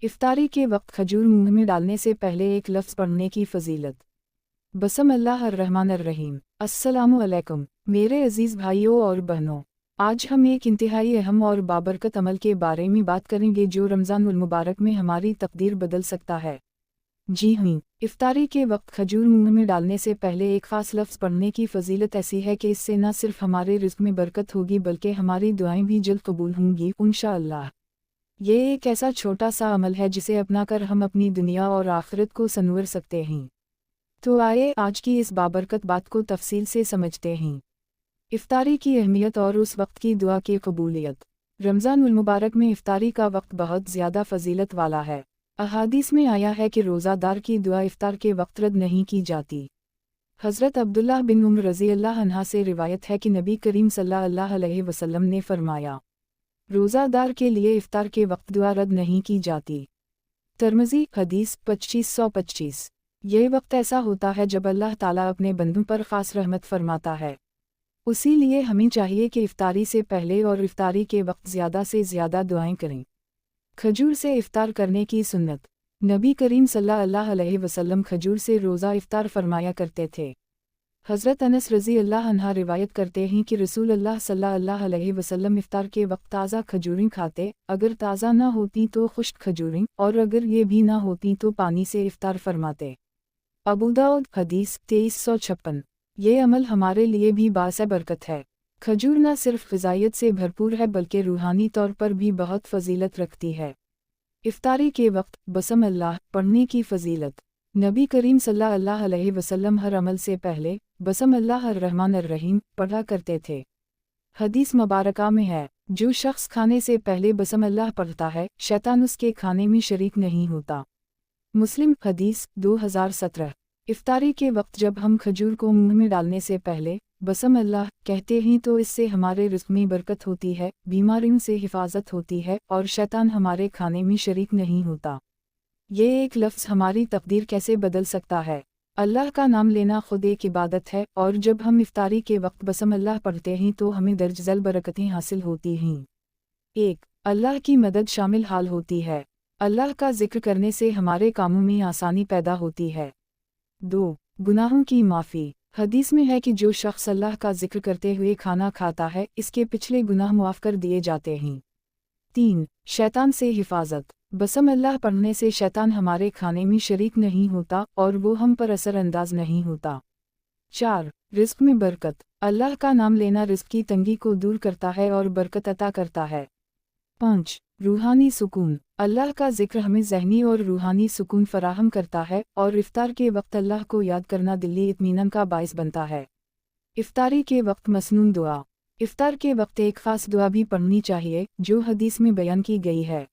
इफ्तारी के वक्त खजूर मुंह में डालने से पहले एक लफ्ज़ पढ़ने की फजीलत। बसम अल्लाह अर्रहमान अर्रहीम। अस्सलामु अलैकुम मेरे अजीज़ भाइयों और बहनों, आज हम एक इंतहाई अहम और बाबरकत अमल के बारे में बात करेंगे जो रमज़ानुल मुबारक में हमारी तकदीर बदल सकता है। जी हाँ, इफ्तारी के वक्त खजूर मुंह में डालने से पहले एक ख़ास लफ्ज़ पढ़ने की फजीलत ऐसी है कि इससे न सिर्फ हमारे रिज़्क़ में बरकत होगी बल्कि हमारी दुआएं भी जल्द कबूल होंगी इंशाअल्लाह। ये एक ऐसा छोटा सा अमल है जिसे अपनाकर हम अपनी दुनिया और आखिरत को संवर सकते हैं। तो आइए आज की इस बाबरकत बात को तफसील से समझते हैं। इफ्तारी की अहमियत और उस वक्त की दुआ की कबूलियत। रमज़ानुल मुबारक में इफ्तारी का वक्त बहुत ज़्यादा फजीलत वाला है। अहादीस में आया है कि रोज़ादार की दुआ इफ्तार के वक्त रद्द नहीं की जाती। हज़रत अब्दुल्लाह बिन उम्र रज़ी अल्लाह अन्हा से रिवायत है कि नबी करीम सल्लल्लाहु अलैहि वसल्लम ने फरमाया, रोज़ादार के लिए इफ्तार के वक्त दुआ रद्द नहीं की जाती। तिर्मिज़ी हदीस 2525। ये वक्त ऐसा होता है जब अल्लाह ताला अपने बंदों पर ख़ास रहमत फरमाता है। उसी लिए हमें चाहिए कि इफ्तारी से पहले और इफ्तारी के वक्त ज़्यादा से ज़्यादा दुआएं करें। खजूर से इफ्तार करने की सुन्नत। नबी करीम सल्लल्लाहु अलैहि वसल्लम खजूर से रोज़ा इफ्तार फरमाया करते थे। हज़रत अनस रज़ी अल्लाह अन्हा रिवायत करते हैं कि रसूल अल्लाह सल्लल्लाहु अलैहि वसल्लम इफ्तार के वक्त ताज़ा खजूरें खाते, अगर ताज़ा ना होती तो खुश्क खजूरें, और अगर ये भी ना होती तो पानी से इफ्तार फरमाते। अबू दाऊद हदीस 2356। ये अमल हमारे लिए भी बाइस बरकत है। खजूर न सिर्फ ग़िज़ाइयत से भरपूर है बल्कि रूहानी तौर पर भी बहुत फजीलत रखती है। इफ्तारी के वक्त बसम अल्लाह पढ़ने की फजीलत। नबी करीम सल्लल्लाहु अलैहि वसल्लम हर अमल से पहले बसम अल्लाह अर्रहमान अर्रहीम पढ़ा करते थे। हदीस मुबारका में है, जो शख्स खाने से पहले बसम अल्लाह पढ़ता है शैतान उसके खाने में शरीक नहीं होता। मुस्लिम हदीस 2017। इफ्तारी के वक्त जब हम खजूर को मुंह में डालने से पहले बसम अल्लाह कहते हैं तो इससे हमारे रिज़्क़ में बरकत होती है, बीमारियों से हिफाजत होती है और शैतान हमारे खाने में शरीक नहीं होता। ये एक लफ्ज़ हमारी तकदीर कैसे बदल सकता है। अल्लाह का नाम लेना खुद एक इबादत है और जब हम इफ्तारी के वक्त बसम अल्लाह पढ़ते हैं तो हमें दर्जल बरकतें हासिल होती हैं। 1. अल्लाह की मदद शामिल हाल होती है। अल्लाह का जिक्र करने से हमारे कामों में आसानी पैदा होती है। 2. गुनाहों की माफ़ी। हदीस में है कि जो शख्स अल्लाह का जिक्र करते हुए खाना खाता है इसके पिछले गुनाह मुआफ़ कर दिए जाते हैं। 3. शैतान से हिफाजत। बसम अल्लाह पढ़ने से शैतान हमारे खाने में शरीक नहीं होता और वो हम पर असरअंदाज नहीं होता। 4. रिज़्क़ में बरकत। अल्लाह का नाम लेना रिज़्क़ की तंगी को दूर करता है और बरकत अता करता है। 5. रूहानी सुकून। अल्लाह का जिक्र हमें ज़हनी और रूहानी सुकून फराहम करता है और इफ्तार के वक्त अल्लाह को याद करना दिली इत्मीनान का बाइस बनता है। इफ्तारी के वक्त मसनून दुआ। इफ्तार के वक्त एक ख़ास दुआ भी पढ़नी चाहिए जो हदीस में बयान की गई है।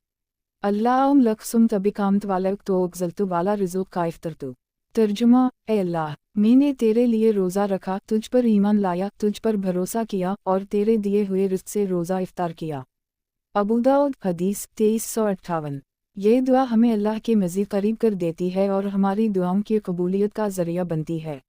अल्लाहुम लक सुम्त बिकामत वालक तो अक्ज़लतु वाला रिज़ुक़ का इफ्तरतु। तर्जुमा, ए अल्लाह, मैंने तेरे लिए रोज़ा रखा, तुझ पर ईमान लाया, तुझ पर भरोसा किया और तेरे दिए हुए रिज़्क़ से रोज़ा इफ्तार किया। अबू दाऊद हदीस 2358। ये दुआ हमें अल्लाह के मज़ीद करीब कर देती है और हमारी दुआओं की कबूलियत का ज़रिया बनती है।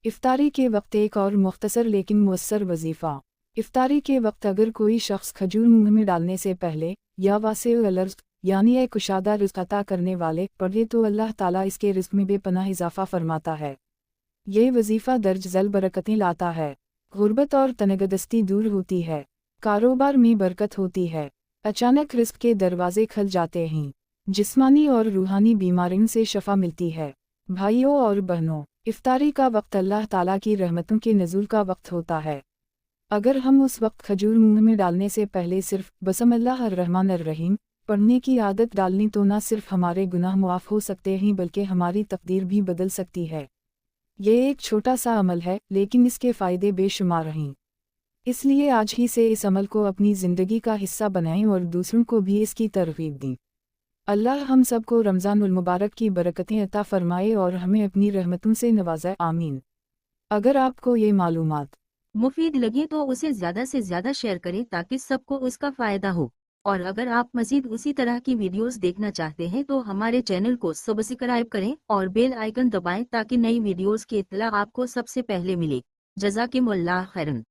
इफ्तारी के वक्त एक और मुख्तसर लेकिन मुअस्सर वजीफ़ा। इफ्तारी के वक्त अगर कोई शख्स खजूर मुंह में डालने से पहले या वासिउल रिज़्क़ यानी एक कुशादा रिज़्क़ अता करने वाले पढ़े तो अल्लाह ताला इसके रिज़्क़ में बेपनाह इजाफ़ा फरमाता है। ये वजीफ़ा दर्ज ज़ल बरकतें लाता है। गुर्बत और तनगदस्ती दूर होती है। कारोबार में बरकत होती है। अचानक रिज़्क़ के दरवाजे खुल जाते हैं। जिस्मानी और रूहानी बीमारियों से शफा मिलती है। भाइयों और बहनों, इफ्तारी का वक्त अल्लाह ताला की रहमतों के नज़ूल का वक्त होता है। अगर हम उस वक्त खजूर मुंह में डालने से पहले सिर्फ बसम अल्लाह अर्रहमान अर्रहीम पढ़ने की आदत डालनी तो न सिर्फ हमारे गुनाह मुआफ़ हो सकते हैं बल्कि हमारी तकदीर भी बदल सकती है। ये एक छोटा सा अमल है लेकिन इसके फ़ायदे बेशुमार हैं। इसलिए आज ही से इस अमल को अपनी ज़िंदगी का हिस्सा बनाएं और दूसरों को भी इसकी तरग़ीब दें। अल्लाह हम सब को रमज़ानुल मुबारक की बरकतें अता फ़रमाए और हमें अपनी रहमतों से नवाज़े, आमीन। अगर आपको ये मालूमात मुफीद लगे तो उसे ज़्यादा से ज़्यादा शेयर करें ताकि सबको उसका फ़ायदा हो। और अगर आप मज़ीद उसी तरह की वीडियोस देखना चाहते हैं तो हमारे चैनल को सब्सक्राइब करें और बेल आइकन दबाएं ताकि नई वीडियोस की इत्तला आपको सबसे पहले मिले। जज़ाकिमुल्लाह खैरन।